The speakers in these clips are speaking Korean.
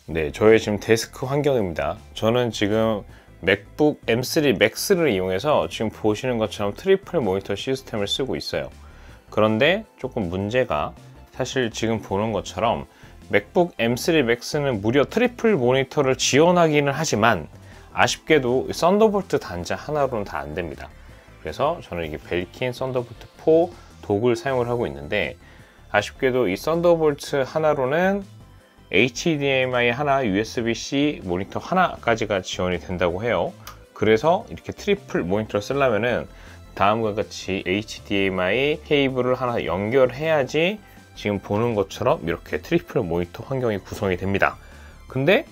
네, 저의 지금 데스크 환경입니다. 저는 지금 맥북 M3 맥스를 이용해서 지금 보시는 것처럼 트리플 모니터 시스템을 쓰고 있어요. 그런데 조금 문제가, 사실 지금 보는 것처럼 맥북 M3 맥스는 무려 트리플 모니터를 지원하기는 하지만 아쉽게도 썬더볼트 단자 하나로는 다 안 됩니다. 그래서 저는 이게 벨킨 썬더볼트 4 독을 사용을 하고 있는데, 아쉽게도 이 썬더볼트 하나로는 HDMI 하나, USB-C 모니터 하나까지가 지원이 된다고 해요. 그래서 이렇게 트리플 모니터를 쓰려면은 다음과 같이 HDMI 케이블을 하나 연결해야지 지금 보는 것처럼 이렇게 트리플 모니터 환경이 구성이 됩니다. 근데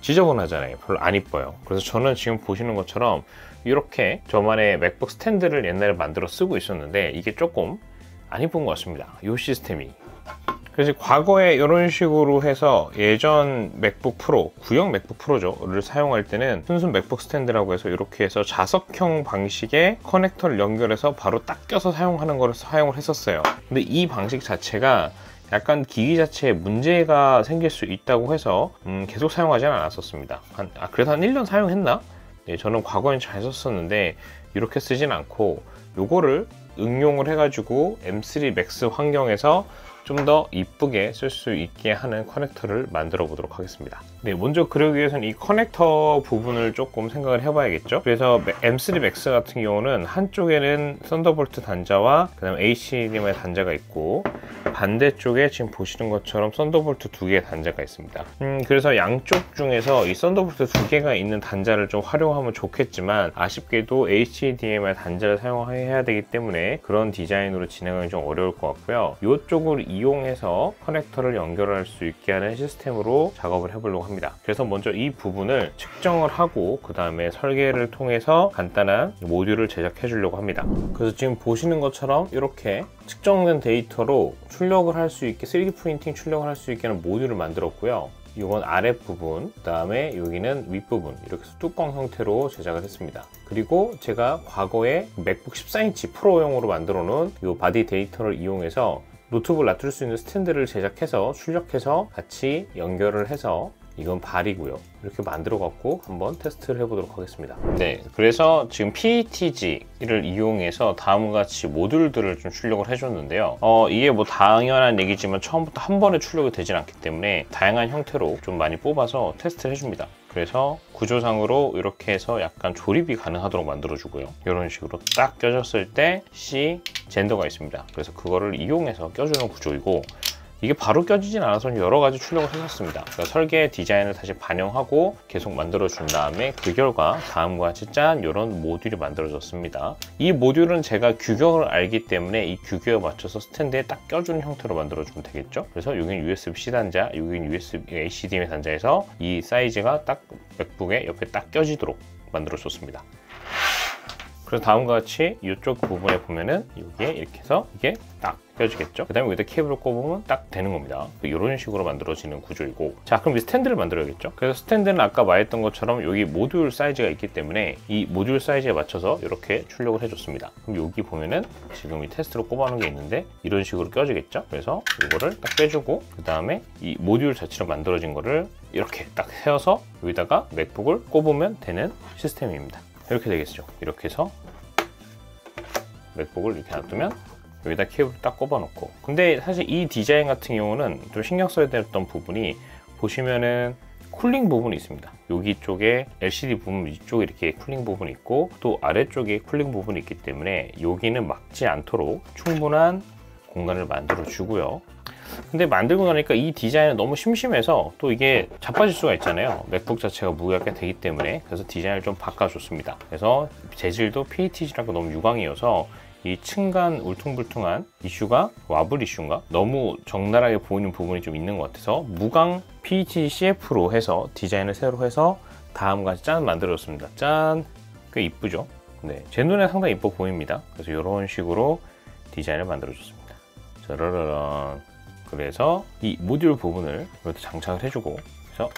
지저분하잖아요. 별로 안 이뻐요. 그래서 저는 지금 보시는 것처럼 이렇게 저만의 맥북 스탠드를 옛날에 만들어 쓰고 있었는데 이게 조금 안 이쁜 것 같습니다. 이 시스템이. 그래서 과거에 이런 식으로 해서 예전 맥북 프로, 구형 맥북 프로를 사용할 때는 순수 맥북 스탠드라고 해서 이렇게 해서 자석형 방식의 커넥터를 연결해서 바로 딱 껴서 사용하는 거를 사용을 했었어요. 근데 이 방식 자체가 약간 기기 자체에 문제가 생길 수 있다고 해서 계속 사용하지는 않았었습니다. 그래도 한 1년 사용했나? 네, 저는 과거엔 잘 썼었는데 이렇게 쓰진 않고 요거를 응용을 해가지고 M3 맥스 환경에서 좀 더 이쁘게 쓸 수 있게 하는 커넥터를 만들어 보도록 하겠습니다. 네, 먼저 그러기 위해서는 이 커넥터 부분을 조금 생각을 해봐야겠죠. 그래서 M3 맥스 같은 경우는 한쪽에는 썬더볼트 단자와 그 다음에 HDMI 단자가 있고, 반대쪽에 지금 보시는 것처럼 썬더볼트 2개의 단자가 있습니다. 그래서 양쪽 중에서 이 썬더볼트 2개가 있는 단자를 좀 활용하면 좋겠지만, 아쉽게도 HDMI 단자를 사용해야 되기 때문에 그런 디자인으로 진행하기 좀 어려울 것 같고요. 이쪽을 이용해서 커넥터를 연결할 수 있게 하는 시스템으로 작업을 해보려고 합니다. 그래서 먼저 이 부분을 측정을 하고 그 다음에 설계를 통해서 간단한 모듈을 제작해 주려고 합니다. 그래서 지금 보시는 것처럼 이렇게 측정된 데이터로 출력을 할 수 있게, 3D 프린팅 출력을 할 수 있게 하는 모듈을 만들었고요. 이건 아랫부분, 그 다음에 여기는 윗부분, 이렇게 해서 뚜껑 형태로 제작을 했습니다. 그리고 제가 과거에 맥북 14인치 프로용으로 만들어 놓은 이 바디 데이터를 이용해서 노트북을 놔둘 수 있는 스탠드를 제작해서 출력해서 같이 연결을 해서, 이건 발이고요. 이렇게 만들어 갖고 한번 테스트를 해보도록 하겠습니다. 네, 그래서 지금 PETG를 이용해서 다음과 같이 모듈들을 좀 출력을 해줬는데요. 이게 뭐 당연한 얘기지만 처음부터 한 번에 출력이 되진 않기 때문에 다양한 형태로 좀 많이 뽑아서 테스트를 해줍니다. 그래서 구조상으로 이렇게 해서 약간 조립이 가능하도록 만들어주고요. 이런 식으로 딱 껴졌을 때 C 젠더가 있습니다. 그래서 그거를 이용해서 껴주는 구조이고, 이게 바로 껴지진 않아서 여러 가지 출력을 해놨습니다. 그러니까 설계 디자인을 다시 반영하고 계속 만들어준 다음에 그 결과 다음과 같이 짠 이런 모듈이 만들어졌습니다. 이 모듈은 제가 규격을 알기 때문에 이 규격에 맞춰서 스탠드에 딱 껴주는 형태로 만들어주면 되겠죠. 그래서 여기는 USB-C 단자, 여기는 HDMI 단자에서 이 사이즈가 딱 맥북에 옆에 딱 껴지도록 만들어줬습니다. 그래서 다음과 같이 이쪽 부분에 보면은 여기에 이렇게 해서 이게 딱 껴지겠죠. 그 다음에 여기다 케이블을 꼽으면 딱 되는 겁니다. 이런 식으로 만들어지는 구조이고, 자, 그럼 이 스탠드를 만들어야겠죠. 그래서 스탠드는 아까 말했던 것처럼 여기 모듈 사이즈가 있기 때문에 이 모듈 사이즈에 맞춰서 이렇게 출력을 해줬습니다. 그럼 여기 보면은 지금 이 테스트로 꼽아놓은 게 있는데 이런 식으로 껴지겠죠. 그래서 이거를 딱 빼주고, 그 다음에 이 모듈 자체로 만들어진 거를 이렇게 딱 세워서 여기다가 맥북을 꼽으면 되는 시스템입니다. 이렇게 되겠죠. 이렇게 해서 맥북을 이렇게 놔두면 여기다 케이블을 딱 꼽아 놓고, 근데 사실 이 디자인 같은 경우는 좀 신경 써야 됐던 부분이, 보시면은 쿨링 부분이 있습니다. 여기 쪽에 LCD 부분 위쪽에 이렇게 쿨링 부분이 있고, 또 아래쪽에 쿨링 부분이 있기 때문에 여기는 막지 않도록 충분한 공간을 만들어 주고요. 근데 만들고 나니까 이 디자인은 너무 심심해서 또 이게 자빠질 수가 있잖아요. 맥북 자체가 무게가 꽤 되기 때문에. 그래서 디자인을 좀 바꿔줬습니다. 그래서 재질도 PETG라고 너무 유광이어서 이 층간 울퉁불퉁한 이슈가 와블 이슈인가? 너무 적나라하게 보이는 부분이 좀 있는 것 같아서 무광 PETG CF로 해서 디자인을 새로 해서 다음과 같이 짠 만들어줬습니다. 짠! 꽤 이쁘죠? 네, 제 눈에 상당히 이뻐 보입니다. 그래서 이런 식으로 디자인을 만들어줬습니다. 짜라라란. 그래서 이 모듈 부분을 여기다 장착을 해주고, 그래서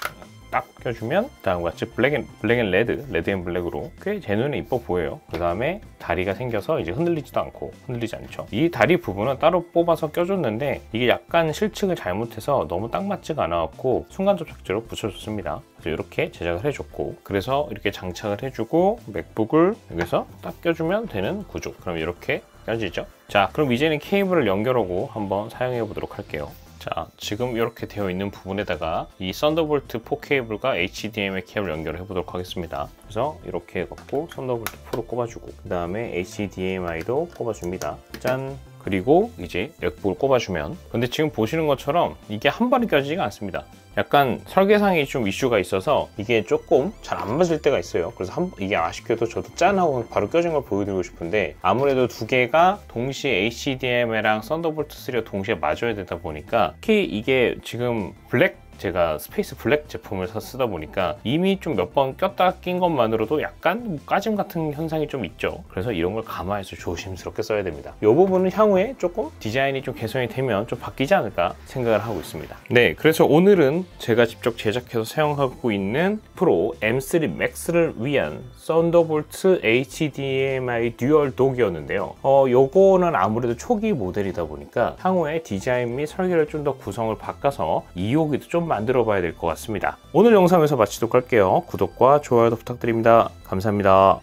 딱 껴주면 다음과 같이 블랙 앤 레드 앤 블랙으로 꽤 제 눈에 이뻐 보여요. 그 다음에 다리가 생겨서 이제 흔들리지 않죠. 이 다리 부분은 따로 뽑아서 껴줬는데 이게 약간 실측을 잘못해서 너무 딱 맞지가 않아갖고 순간 접착제로 붙여줬습니다. 그래서 이렇게 제작을 해줬고, 그래서 이렇게 장착을 해주고 맥북을 여기서 딱 껴주면 되는 구조. 그럼 이렇게 껴지죠. 자, 그럼 이제는 케이블을 연결하고 한번 사용해 보도록 할게요. 자, 지금 이렇게 되어 있는 부분에다가 이 썬더볼트 4 케이블과 HDMI 케이블 연결을 해보도록 하겠습니다. 그래서 이렇게 해갖고 썬더볼트 4로 꼽아주고, 그 다음에 HDMI도 꼽아줍니다. 짠! 그리고 이제 맥북을 꼽아주면, 근데 지금 보시는 것처럼 이게 한 번에 껴지지가 않습니다. 약간 설계상이 좀 이슈가 있어서 이게 조금 잘 안 맞을 때가 있어요. 그래서 이게 아쉽게도 저도 짠 하고 바로 껴진 걸 보여드리고 싶은데, 아무래도 두 개가 동시에 HDMI랑 썬더볼트 3가 동시에 맞아야 되다 보니까, 특히 이게 지금 제가 스페이스 블랙 제품을 쓰다 보니까 이미 좀 몇 번 꼈다 낀 것만으로도 약간 까짐 같은 현상이 좀 있죠. 그래서 이런 걸 감안해서 조심스럽게 써야 됩니다. 이 부분은 향후에 조금 디자인이 좀 개선이 되면 좀 바뀌지 않을까 생각을 하고 있습니다. 네, 그래서 오늘은 제가 직접 제작해서 사용하고 있는 프로 M3 Max를 위한 썬더볼트 HDMI 듀얼 독이었는데요. 요거는 아무래도 초기 모델이다 보니까 향후에 디자인 및 설계를 좀 더 구성을 바꿔서 2호기도 좀 만들어 봐야 될 것 같습니다. 오늘 영상에서 마치도록 할게요. 구독과 좋아요도 부탁드립니다. 감사합니다.